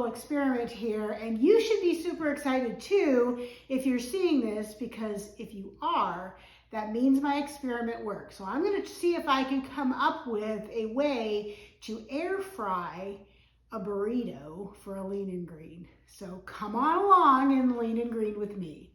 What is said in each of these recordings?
experiment here, and you should be super excited too if you're seeing this, because if you are, that means my experiment works. So I'm going to see if I can come up with a way to air fry a burrito for a lean and green. So come on along and lean and green with me.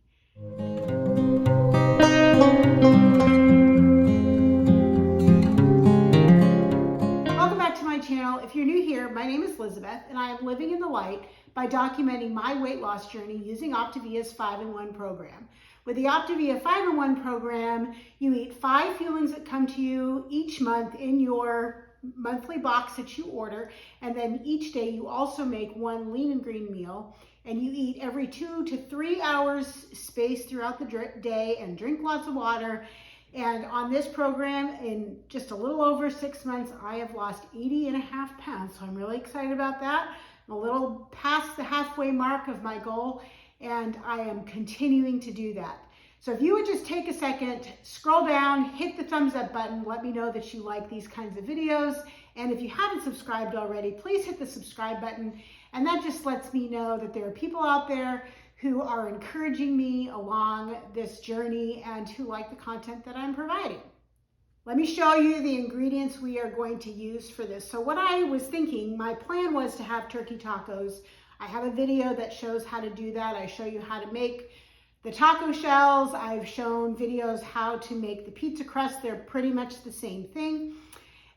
Welcome back to my channel. If you're new here, my name is Elizabeth, and I am living in the light by documenting my weight loss journey using Optavia's 5-in-1 program. With the Optavia 5-in-1 program, you eat 5 fuelings that come to you each month in your monthly box that you order, and then each day you also make 1 lean and green meal, and you eat every 2 to 3 hours spaced throughout the day and drink lots of water. And on this program, in just a little over 6 months, I have lost 80.5 pounds. So I'm really excited about that. I'm a little past the halfway mark of my goal, and I am continuing to do that. So if you would just take a second, scroll down, hit the thumbs up button, let me know that you like these kinds of videos. And if you haven't subscribed already, please hit the subscribe button. And that just lets me know that there are people out there who are encouraging me along this journey and who like the content that I'm providing. Let me show you the ingredients we are going to use for this. So what I was thinking, my plan was to have turkey tacos. I have a video that shows how to do that. I show you how to make the taco shells. I've shown videos how to make the pizza crust. They're pretty much the same thing.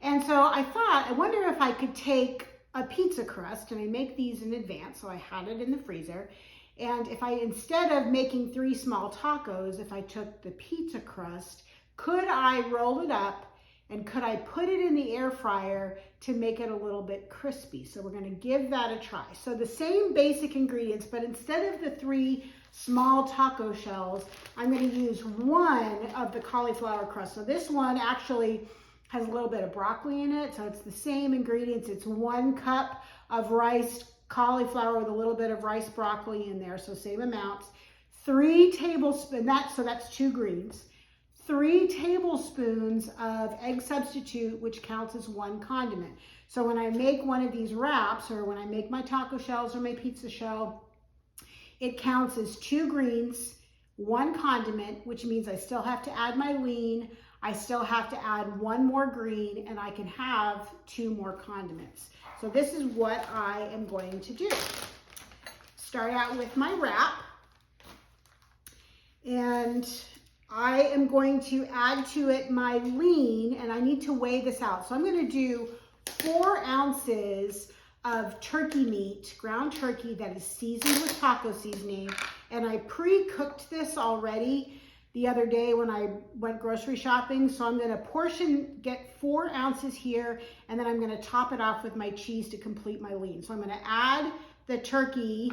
And so I thought, I wonder if I could take a pizza crust, and I make these in advance, so I had it in the freezer. And if I, instead of making 3 small tacos, if I took the pizza crust, could I roll it up and could I put it in the air fryer to make it a little bit crispy? So we're going to give that a try. So the same basic ingredients, but instead of the 3 small taco shells, I'm going to use 1 of the cauliflower crust. So this one actually has a little bit of broccoli in it. So it's the same ingredients. It's 1 cup of rice cauliflower with a little bit of rice broccoli in there. So same amounts. 3 tablespoons, so that's 2 greens. 3 tablespoons of egg substitute, which counts as 1 condiment. So when I make one of these wraps, or when I make my taco shells or my pizza shell, it counts as 2 greens, 1 condiment, which means I still have to add my lean, I still have to add 1 more green, and I can have 2 more condiments. So this is what I am going to do. Start out with my wrap, and I am going to add to it my lean, and I need to weigh this out. So I'm going to do 4 ounces of turkey meat, ground turkey that is seasoned with taco seasoning. And I pre-cooked this already the other day when I went grocery shopping. So I'm going to get 4 ounces here, and then I'm going to top it off with my cheese to complete my lean. So I'm going to add the turkey,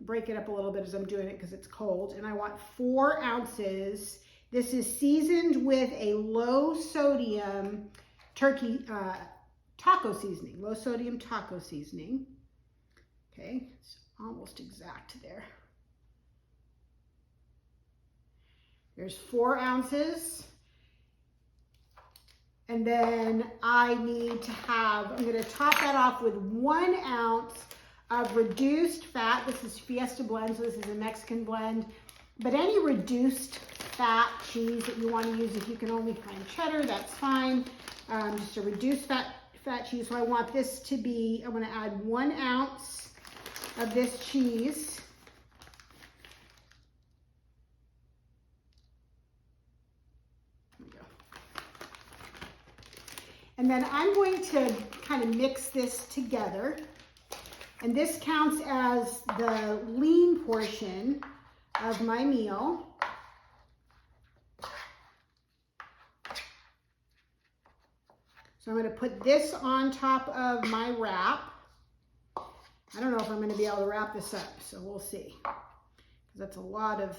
break it up a little bit as I'm doing it because it's cold, and I want 4 ounces. This is seasoned with a low sodium turkey taco seasoning, low sodium taco seasoning. Okay, it's almost exact there. There's 4 ounces. And then I need to have, I'm going to top that off with 1 ounce of reduced fat. This is Fiesta blend, so this is a Mexican blend. But any reduced fat cheese that you want to use, if you can only find cheddar, that's fine. Just a reduced fat cheese. So I want this to be, I'm going to add 1 ounce of this cheese. There we go. And then I'm going to kind of mix this together. And this counts as the lean portion of my meal. So I'm going to put this on top of my wrap. I don't know if I'm going to be able to wrap this up, so we'll see. Because that's a lot of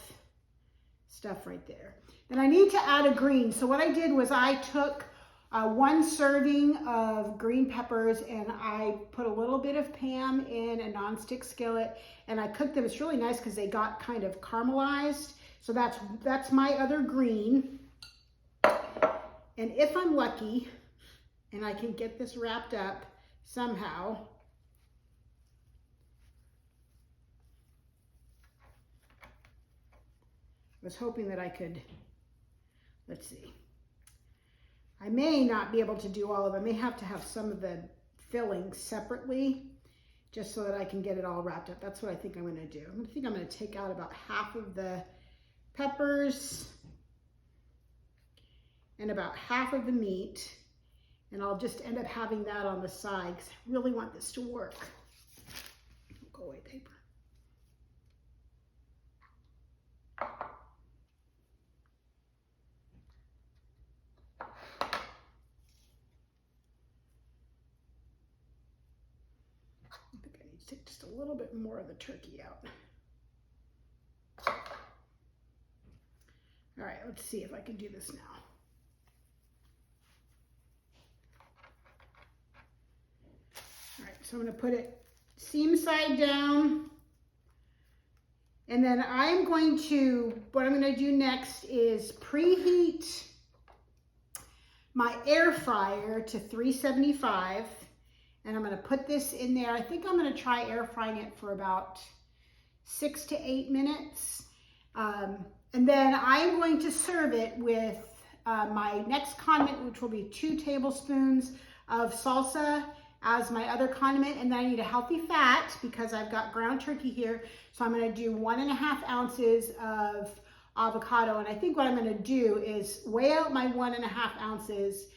stuff right there. Then I need to add a green. So what I did was I took 1 serving of green peppers, and I put a little bit of Pam in a nonstick skillet, and I cooked them. It's really nice because they got kind of caramelized. So that's my other green. And if I'm lucky, and I can get this wrapped up somehow, was hoping that I could, let's see. I may not be able to do all of it. I may have to have some of the filling separately just so that I can get it all wrapped up. That's what I think I'm gonna do. I think I'm gonna take out about half of the peppers and about half of the meat, and I'll just end up having that on the side because I really want this to work. Go away, paper. I think I need to take just a little bit more of the turkey out. All right, let's see if I can do this now. All right, so I'm gonna put it seam side down. And then I'm going to, what I'm gonna do next is preheat my air fryer to 375. And I'm gonna put this in there. I think I'm gonna try air frying it for about 6 to 8 minutes. And then I'm going to serve it with my next condiment, which will be 2 tablespoons of salsa as my other condiment. And then I need a healthy fat because I've got ground turkey here. So I'm gonna do 1.5 ounces of avocado. And I think what I'm gonna do is weigh out my 1.5 ounces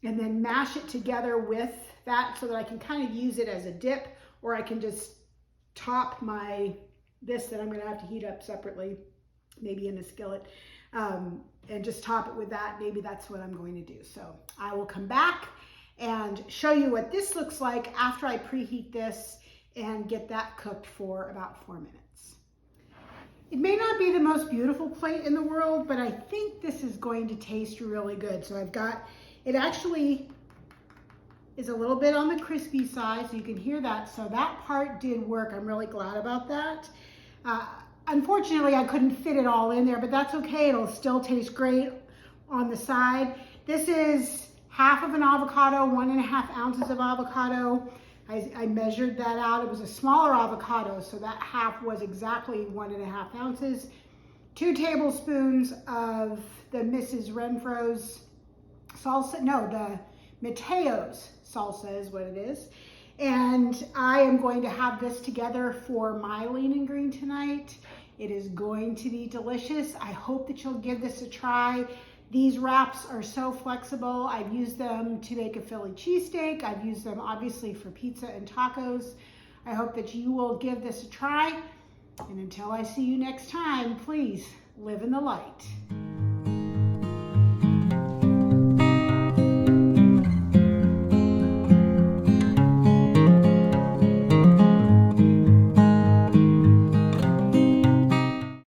and then mash it together with that so that I can kind of use it as a dip, or I can just top this that I'm gonna have to heat up separately, maybe in a skillet, and just top it with that. Maybe that's what I'm going to do. So I will come back and show you what this looks like after I preheat this and get that cooked for about 4 minutes. It may not be the most beautiful plate in the world, but I think this is going to taste really good. So I've got, it actually is a little bit on the crispy side, so you can hear that. So that part did work. I'm really glad about that. Unfortunately, I couldn't fit it all in there, but that's okay. It'll still taste great on the side. This is half of an avocado, 1.5 ounces of avocado. I measured that out. It was a smaller avocado, so that half was exactly 1.5 ounces. 2 tablespoons of the Mrs. Renfro's salsa, no, the Mateo's salsa is what it is. And I am going to have this together for my lean and green tonight. It is going to be delicious. I hope that you'll give this a try. These wraps are so flexible. I've used them to make a Philly cheesesteak. I've used them obviously for pizza and tacos. I hope that you will give this a try. And until I see you next time, please live in the light.